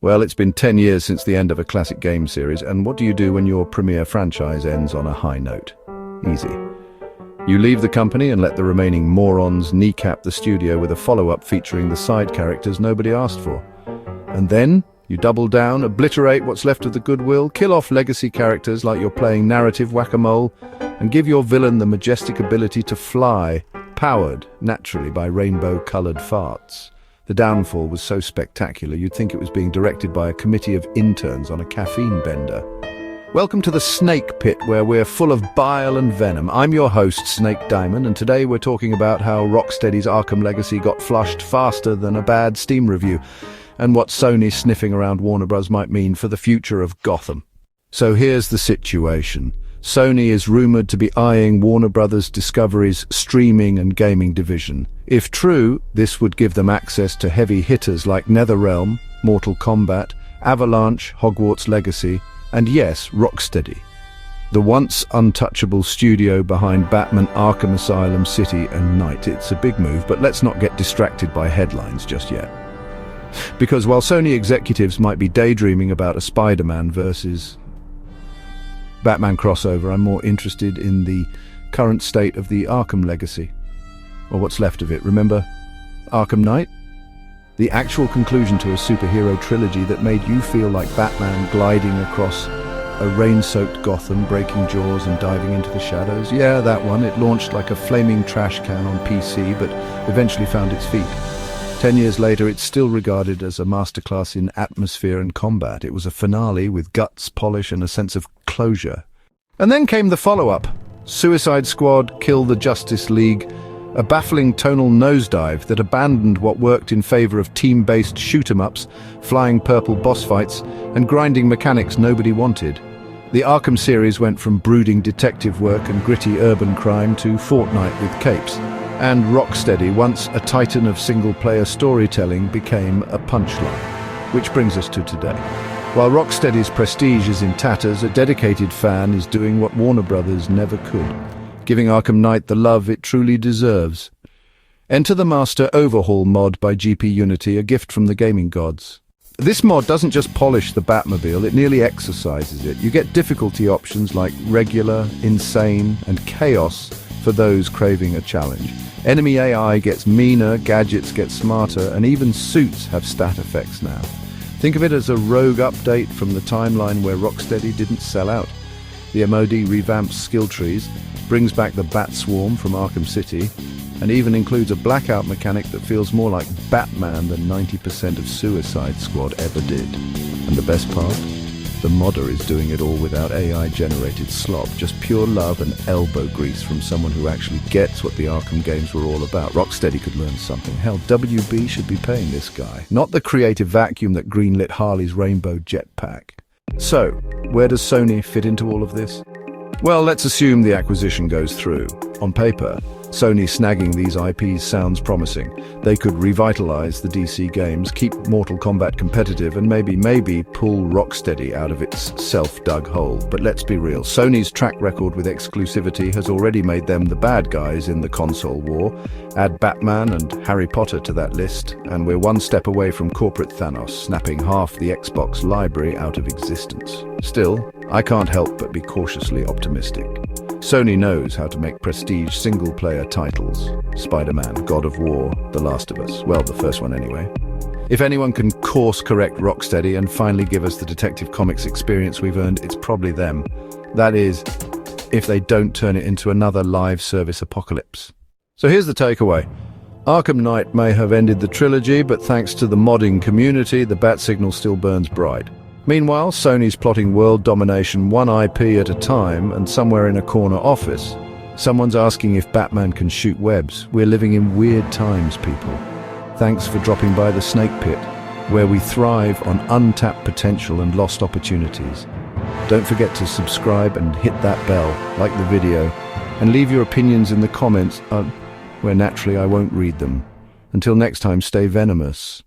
Well, it's been 10 years since the end of a classic game series, and what do you do when your premier franchise ends on a high note? Easy. You leave the company and let the remaining morons kneecap the studio with a follow-up featuring the side characters nobody asked for. And then you double down, obliterate what's left of the goodwill, kill off legacy characters like you're playing narrative whack-a-mole, and give your villain the majestic ability to fly, powered naturally by rainbow-colored farts. The downfall was so spectacular you'd think it was being directed by a committee of interns on a caffeine bender. Welcome to the Snakepit, where we're full of bile and venom. I'm your host, Snake Diamond, and today we're talking about how Rocksteady's Arkham Legacy got flushed faster than a bad Steam review, and what Sony sniffing around Warner Bros. Might mean for the future of Gotham. So here's the situation. Sony is rumored to be eyeing Warner Bros. Discovery's streaming and gaming division. If true, this would give them access to heavy hitters like NetherRealm, Mortal Kombat, Avalanche, Hogwarts Legacy, and yes, Rocksteady, the once untouchable studio behind Batman Arkham Asylum, City and Knight. It's a big move, but let's not get distracted by headlines just yet. Because while Sony executives might be daydreaming about a Spider-Man versus Batman crossover, I'm more interested in the current state of the Arkham Legacy, or what's left of it. Remember Arkham Knight? The actual conclusion to a superhero trilogy that made you feel like Batman gliding across a rain-soaked Gotham, breaking jaws and diving into the shadows. Yeah, that one. It launched like a flaming trash can on PC, but eventually found its feet. 10 years later, it's still regarded as a masterclass in atmosphere and combat. It was a finale with guts, polish, and a sense of closure. And then came the follow-up. Suicide Squad, Kill the Justice League, a baffling tonal nosedive that abandoned what worked in favor of team-based shoot-'em-ups, flying purple boss fights, and grinding mechanics nobody wanted. The Arkham series went from brooding detective work and gritty urban crime to Fortnite with capes. And Rocksteady, once a titan of single-player storytelling, became a punchline. Which brings us to today. While Rocksteady's prestige is in tatters, a dedicated fan is doing what Warner Bros. Never could, giving Arkham Knight the love it truly deserves. Enter the Master Overhaul Mod by GP Unity, a gift from the gaming gods. This mod doesn't just polish the Batmobile, it nearly exercises it. You get difficulty options like regular, insane, and chaos for those craving a challenge. Enemy AI gets meaner, gadgets get smarter, and even suits have stat effects now. Think of it as a rogue update from the timeline where Rocksteady didn't sell out. The MOD revamps skill trees, brings back the Bat Swarm from Arkham City, and even includes a blackout mechanic that feels more like Batman than 90% of Suicide Squad ever did. And the best part? The modder is doing it all without AI-generated slop, just pure love and elbow grease from someone who actually gets what the Arkham games were all about. Rocksteady could learn something. Hell, WB should be paying this guy, not the creative vacuum that greenlit Harley's rainbow jetpack. So, where does Sony fit into all of this? Well, let's assume the acquisition goes through. On paper, Sony snagging these IPs sounds promising. They could revitalize the DC games, keep Mortal Kombat competitive, and maybe pull Rocksteady out of its self-dug hole. But let's be real, Sony's track record with exclusivity has already made them the bad guys in the console war. Add Batman and Harry Potter to that list, and we're one step away from corporate Thanos, snapping half the Xbox library out of existence. Still, I can't help but be cautiously optimistic. Sony knows how to make prestige single-player titles. Spider-Man, God of War, The Last of Us. Well, the first one anyway. If anyone can course-correct Rocksteady and finally give us the Detective Comics experience we've earned, it's probably them. That is, if they don't turn it into another live service apocalypse. So here's the takeaway. Arkham Knight may have ended the trilogy, but thanks to the modding community, the bat signal still burns bright. Meanwhile, Sony's plotting world domination one IP at a time, and somewhere in a corner office, someone's asking if Batman can shoot webs. We're living in weird times, people. Thanks for dropping by the Snakepit, where we thrive on untapped potential and lost opportunities. Don't forget to subscribe and hit that bell, like the video, and leave your opinions in the comments, where naturally I won't read them. Until next time, stay venomous.